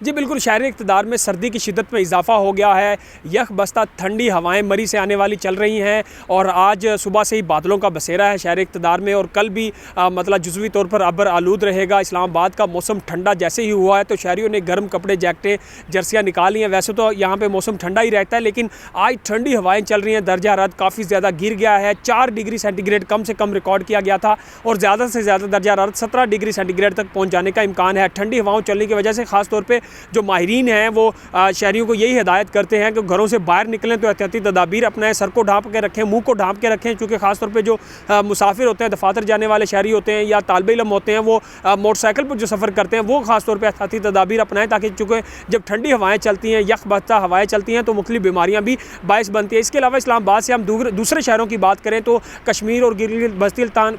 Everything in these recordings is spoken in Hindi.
जी बिल्कुल, शहरी इक़्तिदार में सर्दी की शिद्दत में इजाफ़ा हो गया है। यख बस्ता ठंडी हवाएं मरी से आने वाली चल रही हैं और आज सुबह से ही बादलों का बसेरा है शहरी इक़्तिदार में और कल भी मतलब जुज़वी तौर पर अबर आलूद रहेगा। इस्लामाबाद का मौसम ठंडा जैसे ही हुआ है तो शहरियों ने गर्म कपड़े, जैकेटें, जर्सियाँ निकाली हैं। वैसे तो यहाँ पर मौसम ठंडा ही रहता है, लेकिन आज ठंडी हवाएँ चल रही हैं। दर्जा हरारत काफ़ी ज़्यादा गिर गया है। 4 डिग्री सेंटीग्रेड कम से कम रिकॉर्ड किया गया था और ज़्यादा से ज़्यादा दर्जा हरारत 17 डिग्री सेंटीग्रेड तक पहुँच जाने का इम्कान है। ठंडी हवाओं चलने की वजह से ख़ास तौर पे जो माहिरीन हैं वो शहरियों को यही हिदायत करते हैं कि घरों से बाहर निकलें तो एहतियाती तदाबीर अपनाएं, सर को ढाँप के रखें, मुँह को ढाँप के रखें, क्योंकि ख़ास तौर पे जो मुसाफिर होते हैं, दफातर जाने वाले शहरी होते हैं या तालिब इल्म होते हैं, वो मोटरसाइकिल पर जो सफ़र करते हैं वो ख़ास तौर पर एहतियाती तदाबीर अपनाएं, ताकि चूँकि जब ठंडी हवाएँ चलती हैं, यख बस्ता हवाएँ चलती हैं तो मुख्तलिफ बीमारियाँ भी बायस बनती है। इसके अलावा इस्लामाबाद से हम दूसरे शहरों की बात करें तो कश्मीर और गिलगित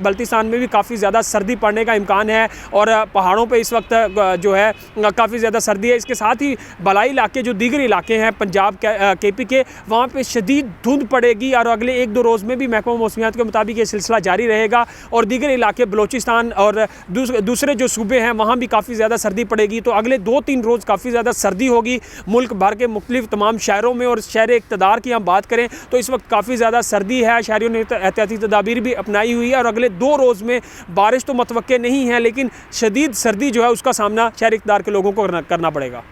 बल्तिस्तान में भी काफ़ी ज़्यादा सर्दी पड़ने का इम्कान है और पहाड़ों पे इस वक्त जो है काफ़ी ज़्यादा सर्दी है। इसके साथ ही बलाई इलाके जो दीगर इलाके हैं पंजाब KP के, वहाँ पे शदीद धुंध पड़ेगी और अगले 1-2 रोज़ में भी महकमा मौसमियात के मुताबिक ये सिलसिला जारी रहेगा और दीगर इलाके बलोचिस्तान और दूसरे जो सूबे हैं वहाँ भी काफ़ी ज़्यादा सर्दी पड़ेगी। तो अगले 2-3 रोज़ काफ़ी ज़्यादा सर्दी होगी मुल्क भर के मुख्तलिफ तमाम शहरों में। और शहर इक़्तिदार की हम बात करें तो इस वक्त काफ़ी ज़्यादा सर्दी है, शहरियों ने एहतियाती तदाबीर भी अपनाई हुई है और अगले 2 रोज़ में बारिश तो मतवक्के नहीं है, लेकिन शदीद सर्दी जो है उसका सामना शहरी इक़्तिदार के लोगों को करना पड़ेगा।